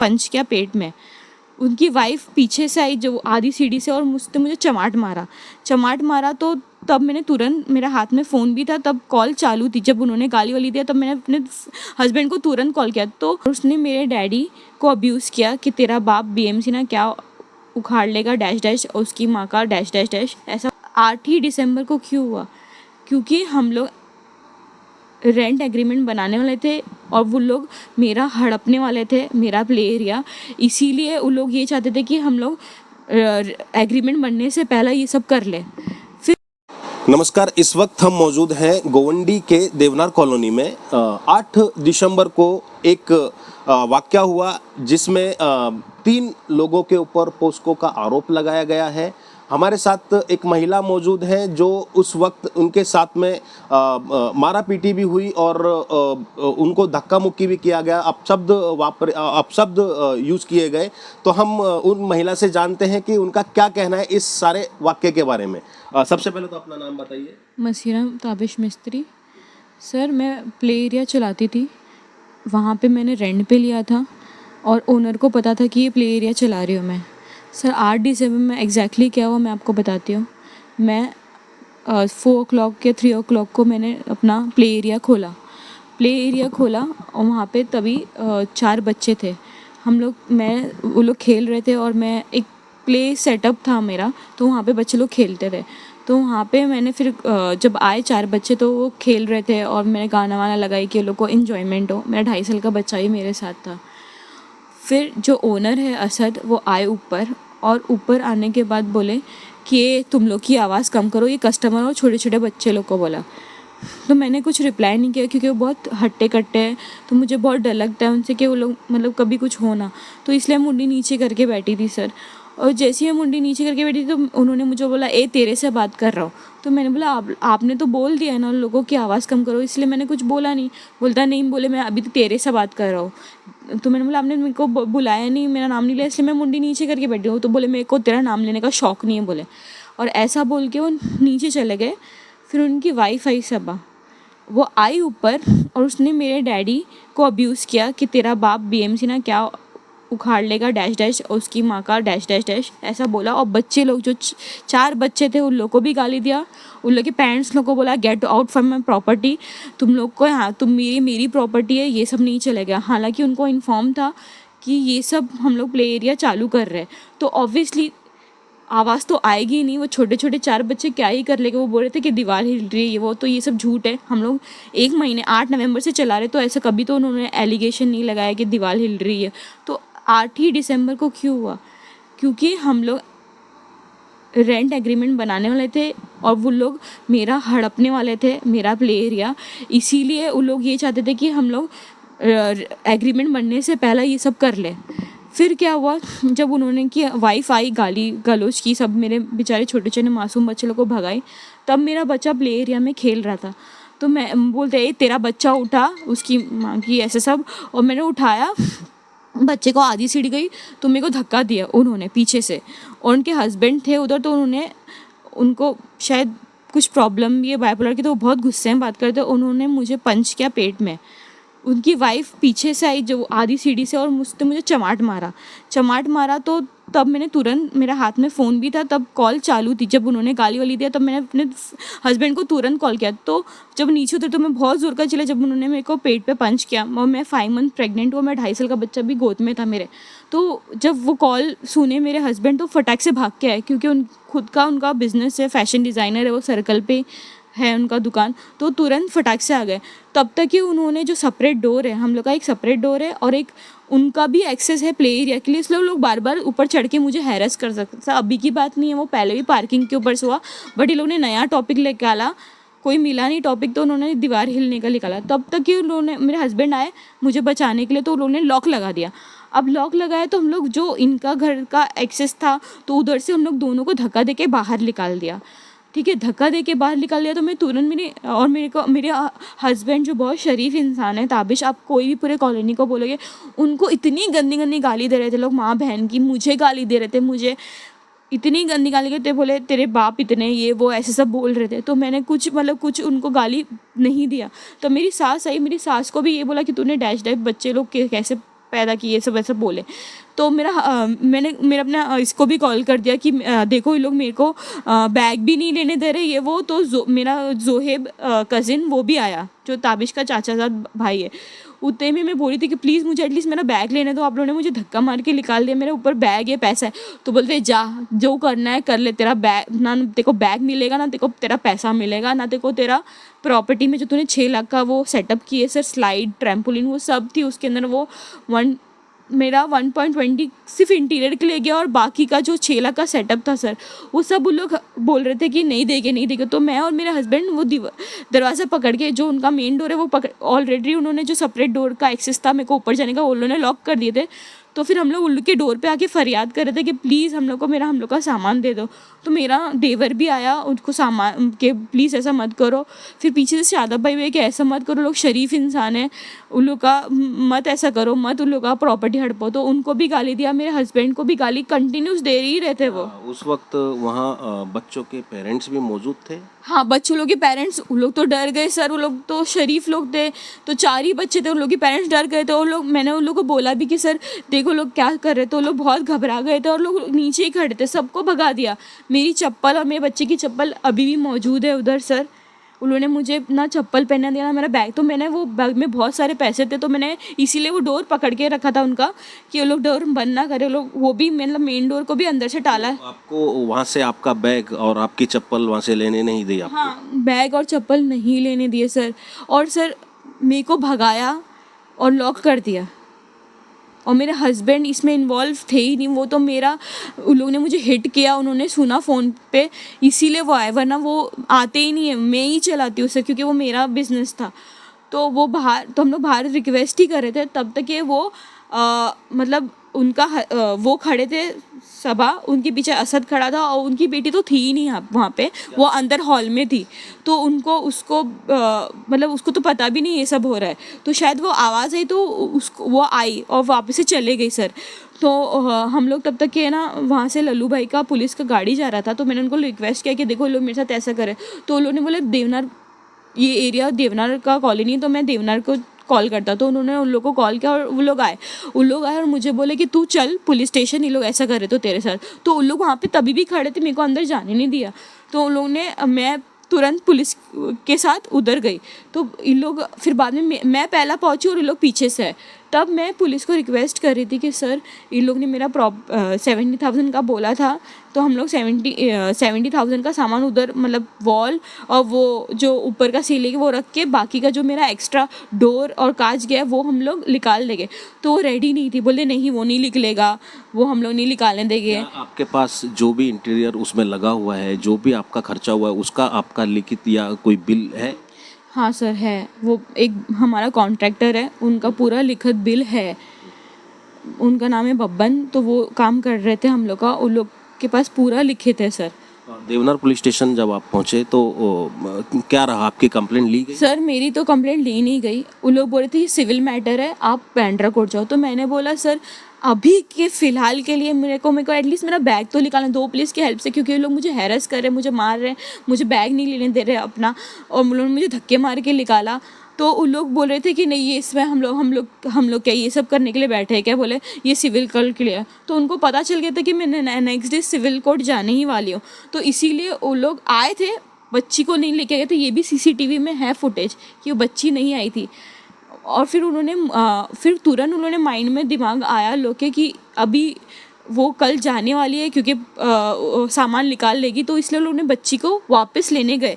पंच किया पेट में। उनकी वाइफ पीछे से आई जो आधी सीढ़ी से और मुझे चमाट मारा। तो तब मैंने तुरंत, मेरा हाथ में फ़ोन भी था, तब कॉल चालू थी। जब उन्होंने गाली वाली दिया तब मैंने अपने हस्बैंड को तुरंत कॉल किया। तो उसने मेरे डैडी को अब्यूज़ किया कि तेरा बाप बीएमसी ना क्या उखाड़ लेगा डैश डैश, और उसकी माँ का डैश डैश डैश। ऐसा 8 ही दिसंबर को क्यों हुआ? क्योंकि हम लोग रेंट एग्रीमेंट बनाने वाले थे और वो लोग मेरा हड़पने वाले थे, मेरा प्ले एरिया। इसीलिए वो लोग ये चाहते थे कि हम लोग एग्रीमेंट बनने से पहले ये सब कर ले। नमस्कार, इस वक्त हम मौजूद हैं गोवंडी के देवनार कॉलोनी में। 8 दिसंबर को एक वाकया हुआ जिसमें 3 लोगों के ऊपर पोस्को का आरोप लगाया गया है। हमारे साथ एक महिला मौजूद है जो उस वक्त उनके साथ में मारा पीटी भी हुई और उनको धक्का मुक्की भी किया गया, अपशब्द यूज़ किए गए। तो हम उन महिला से जानते हैं कि उनका क्या कहना है इस सारे वाक्य के बारे में। सबसे पहले तो अपना नाम बताइए। मसीरा ताबिश मिस्त्री। सर, मैं प्ले एरिया चलाती थी, वहाँ पे मैंने रेंट पे लिया था और ओनर को पता था कि ये प्ले एरिया चला रही हूँ मैं। सर, 8 दिसंबर में एग्जैक्टली क्या हुआ मैं आपको बताती हूँ। मैं 4 o'clock या 3 o'clock को मैंने अपना प्ले एरिया खोला और वहाँ पे तभी 4 बच्चे थे। वो लोग खेल रहे थे और मैं एक प्ले सेटअप था मेरा, तो वहाँ पे बच्चे लोग खेलते थे। तो वहाँ पे मैंने फिर जब आए 4 बच्चे तो वो खेल रहे थे और मैंने गाना वाना लगाई कि वो लोग को इन्जॉयमेंट हो। मेरा 2.5 साल का बच्चा ही मेरे साथ था। फिर जो ओनर है असद, वो आए ऊपर और ऊपर आने के बाद बोले कि तुम लोग की आवाज़ कम करो, ये कस्टमर और छोटे छोटे बच्चे लोग को बोला। तो मैंने कुछ रिप्लाई नहीं किया क्योंकि वो बहुत हट्टे कट्टे हैं, तो मुझे बहुत डर लगता है उनसे कि वो लोग मतलब कभी कुछ हो ना। तो इसलिए मुंडी नीचे करके बैठी थी सर। और जैसे ही मैं मुंडी नीचे करके बैठी तो उन्होंने मुझे बोला, ए तेरे से बात कर रहा हूँ। तो मैंने बोला आपने तो बोल दिया है ना उन लोगों की आवाज़ कम करो, इसलिए मैंने कुछ बोला नहीं। बोलता नहीं, बोले मैं अभी तो तेरे से बात कर रहा हूँ। तो मैंने बोला आपने मेरे को बुलाया नहीं, मेरा नाम नहीं लिया, इसलिए मैं मुंडी नीचे करके बैठी हूँ। तो बोले मेरे को तेरा नाम लेने का शौक़ नहीं है बोले, और ऐसा बोल के वो नीचे चले गए। फिर उनकी वाइफ आई सबा, वो आई ऊपर और उसने मेरे डैडी को अब्यूज़ किया कि तेरा बाप बीएमसी ना क्या उखाड़ लेगा डैश डैश, और उसकी माँ का डैश डैश डैश, ऐसा बोला। और बच्चे लोग जो 4 बच्चे थे उन लोग को भी गाली दिया। उन लोग के पेरेंट्स लोग को बोला get out from my property, तुम लोग को यहाँ तुम मेरी प्रॉपर्टी है, ये सब नहीं चलेगा। हालांकि उनको इन्फॉर्म था कि ये सब हम लोग प्ले एरिया चालू कर रहे हैं, तो ऑब्वियसली आवाज़ तो आएगी ही नहीं। वो छोटे छोटे 4 बच्चे क्या ही कर लेंगे। वो बोल रहे थे कि दीवार हिल रही है ये वो, तो ये सब झूठ है। हम लोग 1 महीने 8 नवंबर से चला रहे, तो ऐसा कभी तो उन्होंने एलिगेशन नहीं लगाया कि दीवार हिल रही है। तो 8 ही दिसंबर को क्यों हुआ? क्योंकि हम लोग रेंट एग्रीमेंट बनाने वाले थे और वो लोग मेरा हड़पने वाले थे, मेरा प्ले एरिया। इसीलिए वो लोग ये चाहते थे कि हम लोग एग्रीमेंट बनने से पहले ये सब कर ले। फिर क्या हुआ, जब उन्होंने की वाइफ आई, गाली गलौज की, सब मेरे बेचारे छोटे छोटे मासूम बच्चे लोग को भगाई। तब मेरा बच्चा प्ले एरिया में खेल रहा था, तो मैं बोलते तेरा बच्चा उठा, उसकी माँ की ऐसे सब। और मैंने उठाया बच्चे को, आधी सीढ़ी गई तो मेरे को धक्का दिया उन्होंने पीछे से। और उनके हस्बैंड थे उधर, तो उनको शायद कुछ प्रॉब्लम ये बाइपोलर की, तो वो बहुत गुस्से में बात करते। उन्होंने मुझे पंच किया पेट में। उनकी वाइफ पीछे से आई जो आधी सीढ़ी से और मुझे चमाट मारा। तो तब मैंने तुरंत, मेरा हाथ में फ़ोन भी था, तब कॉल चालू थी। जब उन्होंने गाली वाली दिया तब मैंने अपने हस्बैंड को तुरंत कॉल किया। तो जब नीचे उतरे तो मैं बहुत ज़ोर का चिल्लाई जब उन्होंने मेरे को पेट पे पंच किया। और मैं 5 मंथ प्रेग्नेंट हुआ, मैं 2.5 साल का बच्चा भी गोद में था मेरे। तो जब वो कॉल सुने मेरे हस्बैंड तो फटाक से भाग के आए, क्योंकि उनका बिजनेस है, फैशन डिज़ाइनर है, वो सर्कल पे है उनका दुकान। तो तुरंत फटाक से आ गए। तब तक कि उन्होंने जो सेपरेट डोर है, हम लोग का एक सेपरेट डोर है और एक उनका भी एक्सेस है प्ले एरिया के लिए, इसलिए लोग बार बार ऊपर चढ़ के मुझे हैरेस कर सकते। अभी की बात नहीं है, वो पहले भी पार्किंग के ऊपर से हुआ, बट ये लोग ने नया टॉपिक लेके आला, कोई मिला नहीं टॉपिक, तो उन्होंने दीवार हिलने का निकाला। तब तक कि उन्होंने, मेरे हस्बैंड आए मुझे बचाने के लिए, तो उन्होंने लॉक लगा दिया। अब लॉक लगाया तो हम लोग, जो इनका घर का एक्सेस था, तो उधर से हम लोग दोनों को धक्का दे के बाहर निकाल दिया। ठीक है, धक्का दे के बाहर निकाल दिया। तो मैं तुरंत मेरे हस्बैंड जो बहुत शरीफ इंसान है, ताबिश, आप कोई भी पूरे कॉलोनी को बोलोगे, उनको इतनी गंदी गंदी गाली दे रहे थे लोग, माँ बहन की, मुझे गाली दे रहे थे, मुझे इतनी गंदी गाली देते, बोले तेरे बाप इतने ये वो ऐसे सब बोल रहे थे। तो मैंने कुछ उनको गाली नहीं दिया। तो मेरी सास आई, मेरी सास को भी ये बोला कि तूने डैश डैश बच्चे लोग कैसे पैदा की, ये सब ऐसा बोले। तो मैंने अपना इसको भी कॉल कर दिया कि देखो ये लोग मेरे को बैग भी नहीं लेने दे रहे ये वो। तो मेरा जोहेब कज़िन वो भी आया, जो ताबिश का चाचाजाद भाई है। उतने में मैं बोली थी कि प्लीज़ मुझे एटलीस्ट मेरा बैग लेने दो, आप लोगों ने मुझे धक्का मार के निकाल दिया, मेरे ऊपर बैग है, पैसा है। तो बोलते जा, जो करना है कर ले, तेरा बैग ना, तेरे को बैग मिलेगा ना, तेरे को तेरा पैसा मिलेगा ना, तेरे को तेरा प्रॉपर्टी में जो तूने 6 लाख का वो सेटअप किए सर, स्लाइड ट्रैम्पोलिन वो सब थी उसके अंदर, वो मेरा 1.20 सिर्फ इंटीरियर के लिए गया, और बाकी का जो 6 लाख का सेटअप था सर, वो सब उन लोग बोल रहे थे कि नहीं देंगे। तो मैं और मेरे हस्बैंड वो दरवाज़ा पकड़ के, जो उनका मेन डोर है वो पकड़, ऑलरेडी उन्होंने जो सेपरेट डोर का एक्सेस था मेरे को ऊपर जाने का, वो उन्होंने लॉक कर दिए थे। तो फिर हम लोग उन लोग के डोर पे आके फरियाद कर रहे थे कि प्लीज़ हम लोग का सामान दे दो। तो मेरा देवर भी आया उनको सामान के, प्लीज़ ऐसा मत करो। फिर पीछे से शादाब भाई भी कि ऐसा मत करो, लोग शरीफ इंसान हैं, उन लोग का मत ऐसा करो, मत उन लोग का प्रॉपर्टी हड़पो। तो उनको भी गाली दिया, मेरे हस्बैंड को भी गाली कंटिन्यूस दे ही रहे थे वो। उस वक्त वहाँ बच्चों के पेरेंट्स भी मौजूद थे? हाँ, बच्चों लोग के पेरेंट्स, उन लोग तो डर गए सर, वो लोग तो शरीफ लोग थे, तो 4 ही बच्चे थे, उन लोग के पेरेंट्स डर गए थे। और लोग, मैंने उन लोग को बोला भी कि सर देखो लोग क्या कर रहे थे, वो लोग बहुत घबरा गए थे और लोग नीचे ही खड़े थे, सबको भगा दिया। मेरी चप्पल और मेरे बच्चे की चप्पल अभी भी मौजूद है उधर सर। उन्होंने मुझे ना चप्पल पहनने दिया ना मेरा बैग। तो मैंने वो बैग में बहुत सारे पैसे थे, तो मैंने इसीलिए वो डोर पकड़ के रखा था उनका कि वो लोग डोर बंद ना करे। लोग वो भी मतलब मेन डोर को भी अंदर से टाला है। आपको वहाँ से आपका बैग और आपकी चप्पल वहाँ से लेने नहीं दी आपको? हाँ, बैग और चप्पल नहीं लेने दिए सर। और सर मेरे को भगाया और लॉक कर दिया, और मेरे हस्बैंड इसमें इन्वॉल्व थे ही नहीं। वो तो मेरा, उन लोगों ने मुझे हिट किया, उन्होंने सुना फ़ोन पे, इसीलिए वो आए, वरना वो आते ही नहीं है, मैं ही चलाती हूँ उसे, क्योंकि वो मेरा बिजनेस था। तो वो बाहर, तो हम लोग बाहर रिक्वेस्ट ही कर रहे थे तब तक ये वो मतलब उनका वो खड़े थे सभा, उनके पीछे असद खड़ा था, और उनकी बेटी तो थी ही नहीं वहाँ पे, वो अंदर हॉल में थी। तो उसको मतलब उसको तो पता भी नहीं ये सब हो रहा है। तो शायद वो आवाज़ आई तो उसको वो आई और वापस से चले गई सर। तो हम लोग तब तक के ना वहाँ से लल्लू भाई का पुलिस का गाड़ी जा रहा था, तो मैंने उनको रिक्वेस्ट किया कि देखो लोग मेरे साथ ऐसा करें। तो उन लोगों ने बोले देवनार, ये एरिया देवनार का कॉलोनी, तो मैं देवनार को कॉल करता। तो उन्होंने उन लोगों को कॉल किया और वो लोग आए और मुझे बोले कि तू चल पुलिस स्टेशन, ये लोग ऐसा कर रहे तो तेरे साथ। तो उन लोग वहाँ पे तभी भी खड़े थे, मेरे को अंदर जाने नहीं दिया। तो उन लोगों ने, मैं तुरंत पुलिस के साथ उधर गई। तो इन लोग फिर बाद में मैं पहला पहुंची और इन लोग पीछे से है। तब मैं पुलिस को रिक्वेस्ट कर रही थी कि सर इन लोग ने मेरा 70,000 का बोला था, तो हम लोग 70,000 का सामान उधर मतलब वॉल और वो जो ऊपर का सीलिंग वो रख के, बाकी का जो मेरा एक्स्ट्रा डोर और कांच गया वो हम लोग निकाल देंगे। तो वो रेडी नहीं थी, बोले नहीं वो नहीं निकलेगा, वो हम लोग नहीं निकालने देंगे। आपके पास जो भी इंटीरियर उसमें लगा हुआ है, जो भी आपका खर्चा हुआ है, उसका आपका लिखित या कोई बिल है? हाँ सर है, वो एक हमारा कॉन्ट्रैक्टर है, उनका पूरा लिखित बिल है। उनका नाम है बब्बन, तो वो काम कर रहे थे हम लोग का, उन लोग के पास पूरा लिखित है सर। देवनार पुलिस स्टेशन जब आप पहुंचे तो क्या रहा, आपकी कंप्लेंट ली गई? सर मेरी तो कंप्लेंट ली नहीं गई, उन लोग बोल रहे थे ये सिविल मैटर है, आप बैंड्रा कोर्ट जाओ। तो मैंने बोला सर अभी के फ़िलहाल के लिए मेरे को एटलीस्ट मेरा बैग तो निकालना दो पुलिस की हेल्प से, क्योंकि ये लोग मुझे हैरेस कर रहे हैं, मुझे मार रहे हैं, मुझे बैग नहीं लेने दे रहे अपना, और उन्होंने मुझे धक्के मार के निकाला। तो उन लोग बोल रहे थे कि नहीं ये इसमें हम लोग क्या ये सब करने के लिए बैठे हैं क्या, बोले ये सिविल कोर्ट के लिए। तो उनको पता चल गया था कि मैं नेक्स्ट डे सिविल कोर्ट जाने ही वाली हूँ, तो इसीलिए वो लोग आए थे, बच्ची को नहीं लेके गए थे। ये भी CCTV में है फुटेज कि वो बच्ची नहीं आई थी। और फिर फिर तुरंत उन्होंने माइंड में दिमाग आया लोग के कि अभी वो कल जाने वाली है, क्योंकि सामान निकाल लेगी, तो इसलिए उन्होंने बच्ची को वापस लेने गए।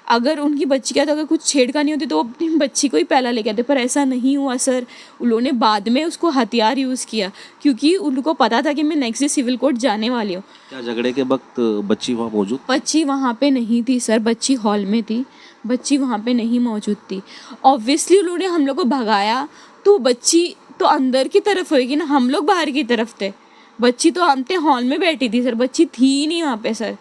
अगर उनकी बच्ची का तो अगर कुछ छेड़खानी होती तो वो अपनी बच्ची को ही पहला ले गए थे, पर ऐसा नहीं हुआ सर। उन्होंने बाद में उसको हथियार यूज़ किया, क्योंकि उनको पता था कि मैं नेक्स्ट डे सिविल कोर्ट जाने वाली हूँ। क्या झगड़े के वक्त बच्ची वहाँ मौजूद? बच्ची वहाँ पे नहीं थी सर, बच्ची हॉल में थी, बच्ची वहाँ पे नहीं मौजूद थी। ऑब्वियसली उन्होंने हम लोग को भगाया, तो बच्ची तो अंदर की तरफ होएगी ना, हम लोग बाहर की तरफ थे। बच्ची तो हम थे हॉल में बैठी थी सर, बच्ची थी ही नहीं वहाँ पे सर।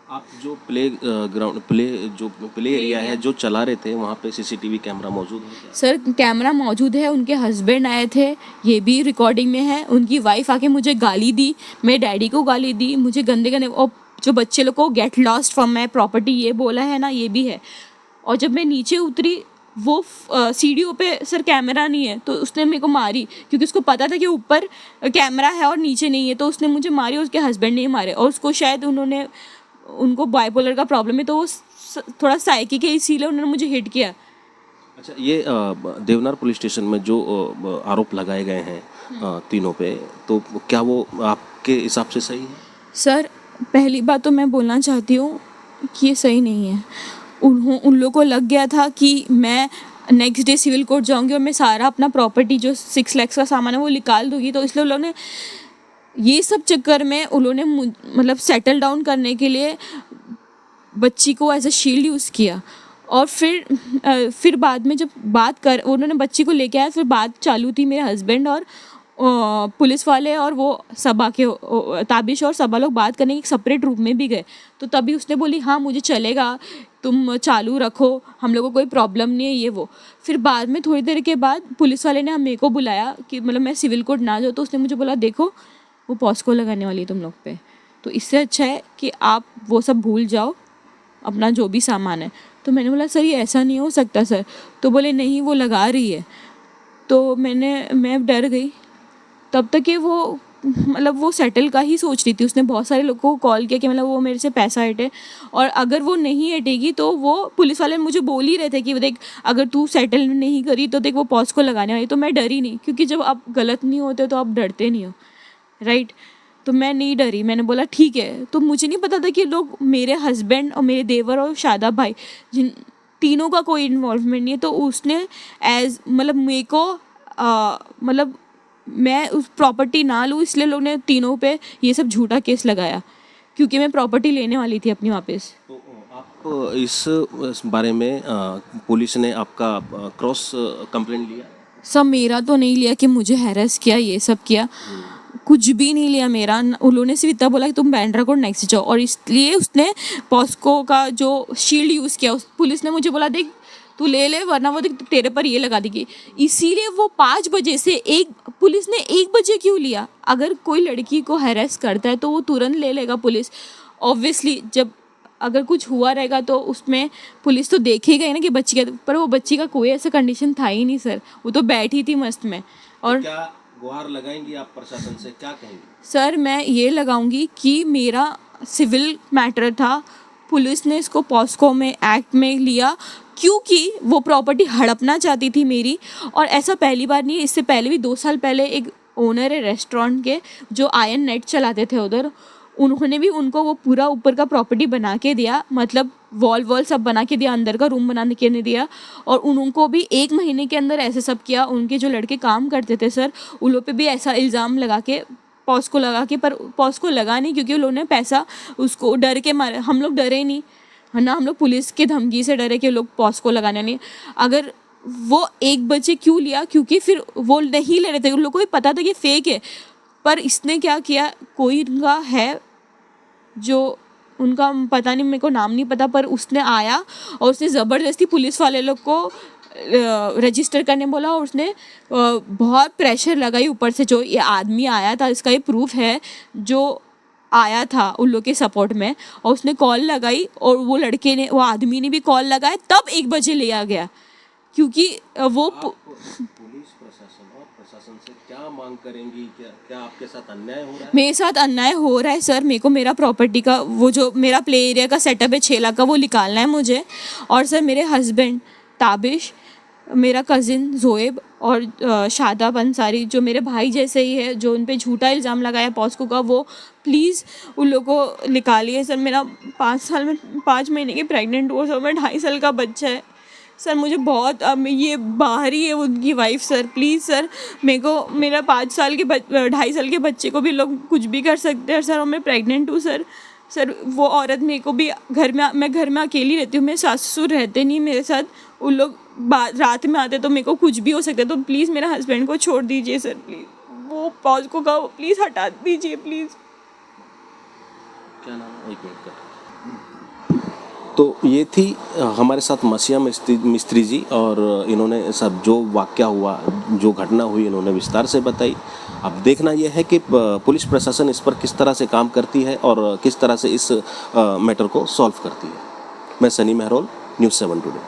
आप जो प्ले एरिया है जो चला रहे थे, वहाँ पे CCTV कैमरा मौजूद है क्या? सर कैमरा मौजूद है, उनके हस्बैंड आए थे, ये भी रिकॉर्डिंग में है। उनकी वाइफ आके मुझे गाली दी, मेरे डैडी को गाली दी, मुझे गंदे गंदे, और जो बच्चे लोग को get lost from my property ये बोला है ना, ये भी है। और जब मैं नीचे उतरी वो सीढ़ियों पे सर कैमरा नहीं है तो उसने मेरे को मारी, क्योंकि उसको पता था कि ऊपर कैमरा है और नीचे नहीं है, तो उसने मुझे मारी और उसके हस्बैंड ने ही मारे। और उसको शायद उनको बाइपोलर का प्रॉब्लम है, तो वो थोड़ा साइकिक है, इसीलिए उन्होंने मुझे हिट किया। अच्छा, ये देवनार पुलिस स्टेशन में जो आरोप लगाए गए हैं तीनों पे, तो क्या वो आपके हिसाब से सही है? सर पहली बात तो मैं बोलना चाहती हूँ कि ये सही नहीं है। उन लोगों को लग गया था कि मैं नेक्स्ट डे सिविल कोर्ट जाऊंगी और मैं सारा अपना प्रॉपर्टी जो 6 लाख का सामान है वो निकाल दूंगी, तो इसलिए उन्होंने ये सब चक्कर में उन्होंने मतलब सेटल डाउन करने के लिए बच्ची को एज अ शील्ड यूज़ किया। और फिर बाद में जब उन्होंने बच्ची को लेके आया, फिर बात चालू थी मेरे हस्बैंड और पुलिस वाले और वो सबा के ताबिश और सबा लोग बात करने एक सेपरेट रूम में भी गए। तो तभी उसने बोली हाँ मुझे चलेगा, तुम चालू रखो, हम लोगों को कोई प्रॉब्लम नहीं है ये वो। फिर बाद में थोड़ी देर के बाद पुलिस वाले ने मेरे को बुलाया कि मतलब मैं सिविल कोर्ट ना जाऊँ, तो उसने मुझे बोला देखो वो पॉस्को लगाने वाली है तुम लोग पे, तो इससे अच्छा है कि आप वो सब भूल जाओ, अपना जो भी सामान है। तो मैंने बोला सर ये ऐसा नहीं हो सकता सर। तो बोले नहीं वो लगा रही है। तो मैं डर गई। तब तक कि वो सेटल का ही सोच रही थी। उसने बहुत सारे लोगों को कॉल किया कि मतलब वो मेरे से पैसा हटे, और अगर वो नहीं हटेगी तो वो पुलिस वाले मुझे बोल ही रहे थे कि देख अगर तू सेटल नहीं करी तो देख वो पॉस्को लगाने वाली। तो मैं डरी नहीं, क्योंकि जब आप गलत नहीं होते तो आप डरते नहीं हो, राइट। तो मैं नहीं डरी, मैंने बोला ठीक है। तो मुझे नहीं पता था कि लोग मेरे हस्बैंड और मेरे देवर और शादाब भाई जिन तीनों का कोई इन्वॉल्वमेंट नहीं है। तो उसने मतलब मेरे को मतलब मैं उस प्रॉपर्टी ना लूँ इसलिए लोग ने तीनों पे ये सब झूठा केस लगाया, क्योंकि मैं प्रॉपर्टी लेने वाली थी अपनी वापस। तो आप इस बारे में पुलिस ने आपका क्रॉस कंप्लेंट लिया? सब मेरा तो नहीं लिया कि मुझे हैरेस किया ये सब किया, कुछ भी नहीं लिया मेरा। उन्होंने सिर्फ इतना बोला कि तुम बैंड्रा कोर्ट नेक्स्ट जाओ, और इसलिए उसने पॉस्को का जो शील्ड यूज़ किया। पुलिस ने मुझे बोला देख तू ले वरना वो देख तेरे पर ये लगा देगी। इसीलिए वो 5 बजे से पुलिस ने 1 बजे क्यों लिया? अगर कोई लड़की को हैरेस करता है तो वो तुरंत ले लेगा पुलिस। ऑब्वियसली जब अगर कुछ हुआ रहेगा तो उसमें पुलिस तो देखेगा ही ना कि बच्ची का, पर वो बच्ची का कोई ऐसा कंडीशन था ही नहीं सर, वो तो बैठी थी मस्त में। और क्या गुहार लगाएंगी आप प्रशासन से, क्या कहेंगी? सर मैं ये लगाऊंगी कि मेरा सिविल मैटर था, पुलिस ने इसको पॉस्को में एक्ट में लिया क्योंकि वो प्रॉपर्टी हड़पना चाहती थी मेरी। और ऐसा पहली बार नहीं है, इससे पहले भी 2 साल पहले एक ओनर है रेस्टोरेंट के जो आयन नेट चलाते थे उधर, उन्होंने भी उनको वो पूरा ऊपर का प्रॉपर्टी बना के दिया, मतलब वॉल सब बना के दिया, अंदर का रूम बनाने के नहीं दिया। और उनको भी 1 महीने के अंदर ऐसे सब किया। उनके जो लड़के काम करते थे सर, उन लोग पे भी ऐसा इल्ज़ाम लगा के पॉस्को लगा के, पर पॉस्को लगा नहीं क्योंकि उन लोगों ने पैसा उसको डर के मारे। हम लोग डरे नहीं है ना, हम लोग पुलिस की धमकी से डरे कि लोग पॉस्को लगाने नहीं। अगर वो 1 बजे क्यों लिया? क्योंकि फिर वो नहीं ले रहे थे, उन लोग को भी पता था कि फेक है। पर इसने क्या किया, कोई उनका है जो उनका पता नहीं, मेरे को नाम नहीं पता, पर उसने आया और उसने ज़बरदस्ती पुलिस वाले लोग को रजिस्टर करने बोला। और उसने बहुत प्रेशर लगाई ऊपर से। जो ये आदमी आया था इसका ये प्रूफ है, जो आया था उन लोग के सपोर्ट में, और उसने कॉल लगाई और वो आदमी ने भी कॉल लगाया, तब 1 बजे लिया गया। क्योंकि वो पुलिस प्रशासन और प्रशासन से क्या मांग करेंगी? क्या आपके साथ अन्याय हो रहा है? मेरे साथ अन्याय हो रहा है सर। मेरे को मेरा प्रॉपर्टी का वो जो मेरा प्ले एरिया का सेटअप है 6 लाख का, वो निकालना है मुझे। और सर मेरे हस्बैंड ताबिश, मेरा कज़िन ज़ोएब और शादाब अंसारी जो मेरे भाई जैसे ही है, जो उन पे झूठा इल्ज़ाम लगाया पॉस्को का, वो प्लीज़ उन लोगों को निकालिए सर। मेरा 5 महीने की प्रेग्नेंट हुआ सर, मैं 2.5 साल का बच्चा है सर। मुझे बहुत ये बाहरी है उनकी वाइफ सर, प्लीज़ सर मेरे को मेरा 2.5 साल के बच्चे को भी लोग कुछ भी कर सकते हैं सर, और मैं प्रेग्नेंट हूँ सर। वो औरत मेरे को भी मैं घर में अकेली रहती हूँ, मेरे सास ससुर रहते नहीं मेरे साथ, उन लोग रात में आते तो मेरे को कुछ भी हो सकता है। तो प्लीज़ मेरा हस्बैंड को छोड़ दीजिए सर, प्लीज़ वो पॉस्को का प्लीज़ हटा दीजिए प्लीज़। क्या नाम है? 1 मिनट का। तो ये थी हमारे साथ मसीहा मिस्त्री जी, और इन्होंने सब जो वाक़या हुआ, जो घटना हुई, इन्होंने विस्तार से बताई। अब देखना यह है कि पुलिस प्रशासन इस पर किस तरह से काम करती है और किस तरह से इस मैटर को सॉल्व करती है। मैं सनी मेहरोल, न्यूज़ 7 टुडे।